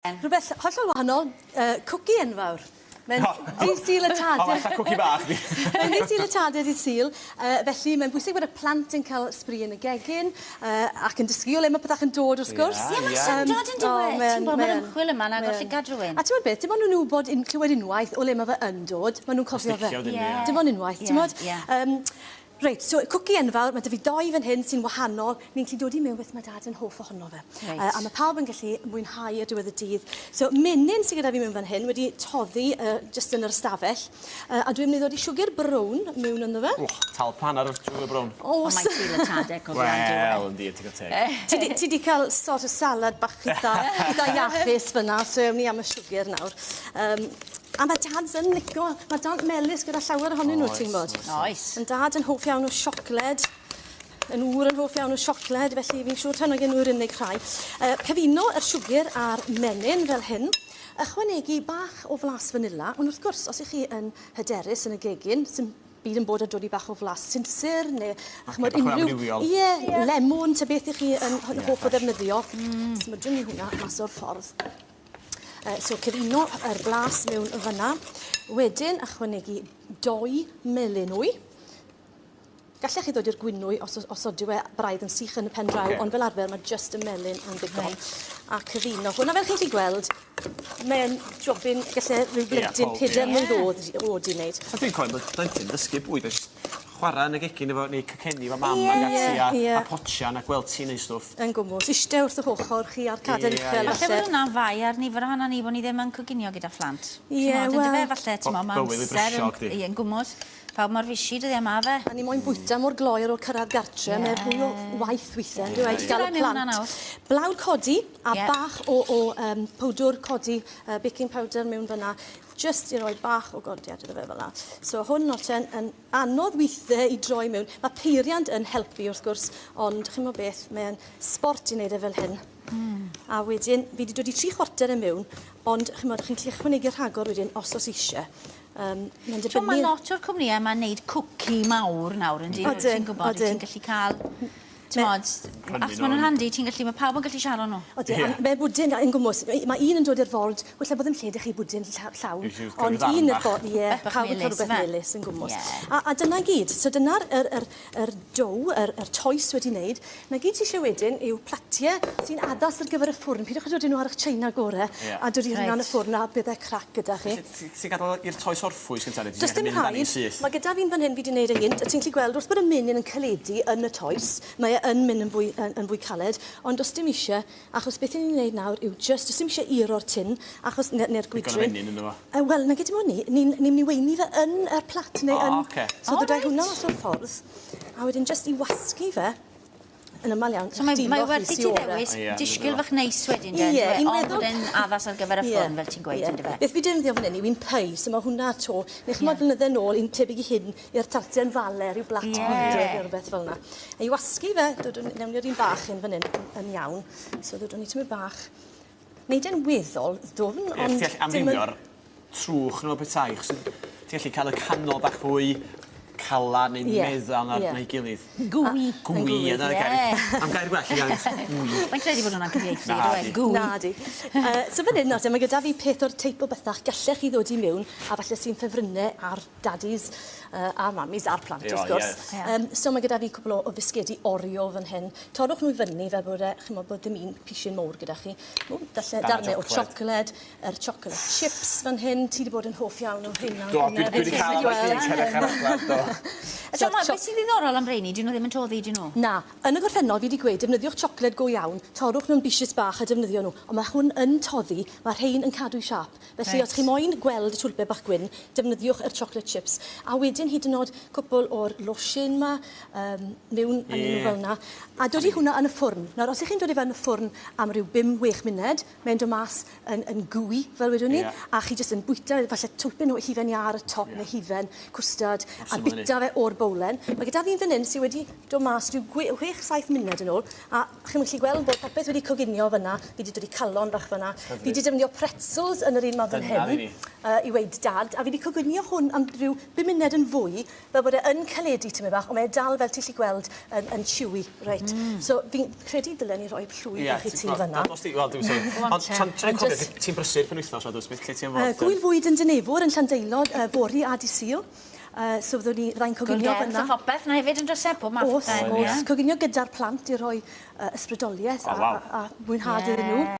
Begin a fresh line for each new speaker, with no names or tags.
Rhywbeth hollol wahanol, cwci enfawr. Mae'n dydd Sul y Tadau.
O, fatha cwci bach di.
Mae'n dydd Sul y Tadau dydd Sul. Felly mae'n bwysig bod y plant yn cael sbri yn y gegin ac yn dysgu o le mae pethach yn dod wrth gwrs.
Ie, mae'n syndod yn dweud. Ti'n bod mae'r ymchwil yma na golli gadw un.
A ti'n bod beth, dim ond nhw'n wybod clywed unwaith o le mae fe yn dod. Maen nhw'n cofio fe. Dim ond unwaith, ti'n bod? Reit, so cwci enfawr, mae 'da fi 2 fan hyn sy'n wahanol. Ni'n gallu dod i mewn beth mae dad yn hoff ohono fe. A mae pawb yn gallu mwynhau ar diwedd y dydd. So menyn sydd gyda fi mewn fan hyn wedi toddi just yn yr ystafell. A dwi'n mynd i ddod i siwgr brown mewn ynddo fe.
Talpan ar y siwgr brown.
Ond mae'n Sul y Tadau o
Wel, yndi, ti'n gael teg.
Ti di cael sort of salad bach eitha iachus fyna, so ewn ni am y siwgr nawr. A mae dad yn licio, mae dad melys gyda llawer ohonyn nhw, ti'n bod?
Oes.
Yn dad yn hoff iawn o siocled, yn wr yn hoff iawn o siocled, felly fi'n siŵr tan o gen nhw'r unig rhai. Cyfuno yr siwgr a'r menyn fel hyn, ychwanegu bach o flas fanila, ond wrth gwrs, os ych chi yn hyderus yn y gegin, sy'n byd yn bod a dod i bach o flas sinsir, neu unrhyw... Ie, lemon, ta beth ych chi yn hoff o ddefnyddio. Smydwn ni hwnna mas o'r ffordd. So cyfuno yr blas mewn fyna. Wedyn ychwanegu 2 melyn wy. Gallech chi ddod i'r gwynwy os odyw e braidd yn sych yn y pen draw, ond fel arfer mae just y melyn yn ddigon. A cyfuno hwnna fel chi'n gweld, mae'n jobyn gallai rhyw blentyn 4 mlynedd oed i wneud.
A dwi'n coel bod blentyn dysgu bwyd chwarae yn y gegin efo, neu cacenni efo mam ag ati a potsian a gweld ti'n neud stwff.
Yn gwmws, eistedd wrth y ochr chi ar caden uchel.
Falle bod hwnna'n fai ar nifer ohono ni bod ni ddim yn coginio gyda phlant. Ie, wel... Falle, ti'n mo, mae'n ser yn gwmws. Pawb mor fisi dyddi yma fe. A
ni moyn bwyta mor gloer o cyrraedd gartre, mae'n fwy o waith weithiau. Dwi'n rhaid i gael y plant. Blawd codi a bach o powdwr codi, baking powder mewn fyna. Just i roi bach o godiad iddo fe fel yna. So hwn noten yn anodd weithiau i droi mewn. Mae peiriant yn helpu wrth gwrs, ond chi'n meddwl beth, mae'n sport i wneud e fel hyn. A wedyn, fi wedi dod i 3/4 e mewn, ond chi'n gallu ychwanegu rhagor wedyn os eisiau.
Mae lot o'r cwmnïau yma'n neud cwci mawr nawr yn dyn. Ti'n gwybod, ti'n gallu cael... As maen nhw'n handi, mae pawb yn gallu siarad nhw.
Mae bwdyn yn gwmws. Mae un yn dod i'r ford, wella bod yn lled i chi bwdyn llawn. Ond un i'r ford, ie, pawb yn cael rhywbeth melys yn gwmws. A dyna gyd. So dyna'r dow, yr toes wedi wneud. Na gyd ti eisiau wedyn yw platiau sy'n addas ar gyfer y ffwrn. Pidwch a dod nhw ar eich China gore a dod i hwnna yn y ffwrn a byddai crac gyda chi.
Ti'n gadael i'r toes orffwys gyntaf?
Does dim rhaid. Mae gyda fi'n fan hyn fi wedi wneud y gynt. Ti'n gallu gweld wrth bod y menyn yn caledu yn y toes. Mae yn mynd yn fwy caled, ond os dim eisiau, achos beth ni'n gwneud nawr yw just, os dim eisiau iro'r tin, achos neu'r gwydryn. Wel, na gyda ni, ni'n mynd i weini fe yn yr plat, neu yn... So ddod hwnna os o'r ffordd, a wedyn just i wasgu fe, yn ymal iawn.
So mae werthu ti ddewis, disgyl fach neis wedyn, ond bod yn addas ar gyfer y ffwrn, fel ti'n gweud, ynddo fe.
Beth fi defnyddio fan hyn yw un pei, so mae hwnna to. Neu chymod blynydde nôl, un tebyg i hyn, i'r tarten faler, i'w blat gwydr, neu rhywbeth fel yna. A i wasgu fe, newn ni'r un bach un fan hyn yn iawn. So ddod ni tymor bach. Neud e'n weddol, ddwfn, ond...
Ti'n gallu amrywio'r trwch nhw o bethau, ti'n gallu cael y canol bach fwy cala neu'n meddal na'i gilydd.
Gwy.
Gwy, yna'r gair. Am gair gwell i gael.
Mae'n credu bod hwnna'n cyfieithu, dwi'n gwy.
Na di. So fan hyn, mae gyda fi peth o'r teip o bethach gallech chi ddod i mewn a falle sy'n ffefrynnau ar dadis a mamis a'r plant, wrth gwrs. So mae gyda fi cwbl o fisgedi Oreo fan hyn. Torwch nhw i fyny fe bod dim un pisyn mowr gyda chi. Darnau o siocled, yr chocolate chips fan hyn. Ti wedi bod yn hoff iawn o hynna.
Dwi wedi cael
beth sy'n ddiddorol am reini? Dyn nhw ddim yn toddi, dyn nhw?
Na. Yn y gorffennol, fi wedi gweud, defnyddiwch siocled go iawn, torwch nhw'n bisius bach a defnyddio nhw. Ond mae hwn yn toddi, mae'r rhain yn cadw siap. Felly, os chi moyn gweld y twlpe bach gwyn, defnyddiwch yr chocolate chips. A wedyn hyd yn oed cwbl o'r losin ma, mewn yn nhw fel yna. A dod i hwnna yn y ffwrn. Nawr, os ych chi'n dod i fe yn y ffwrn am ryw 5-6 munud, mae'n dod mas yn gwy, fel wedwn ni, a chi jyst yn bwyta, falle twlpyn o hufen iar y top, neu hufen cwstad, a bita gyda fe o'r bowlen. Mae gyda fi'n fan hyn sydd wedi dod mas rhyw 6-7 munud yn ôl, a chi'n gallu gweld bod popeth wedi coginio fyna, fi wedi dod i calon bach fyna, fi wedi defnyddio pretzels yn yr un modd yn hyn, i weid dad, a fi wedi coginio hwn am rhyw 5 munud yn fwy, fel bod e yn caledu tymed bach, ond mae e dal fel ti'n gallu gweld yn chewy, reit. So fi'n credu dylen ni roi llwy bach i ti fyna.
Ond tra'n cofio, ti'n brysur penwythnos o dwys, beth lle ti'n fod?
Gwyl fwyd yn Dynefwr yn Llandeilod, fori a Dydd Sul. So fyddwn ni rhain coginio fyna.
Gwrgedd, phopeth na hefyd yn drosau pob math o
Oes, coginio gyda'r plant i roi ysbrydoliaeth a mwynhad iddyn nhw.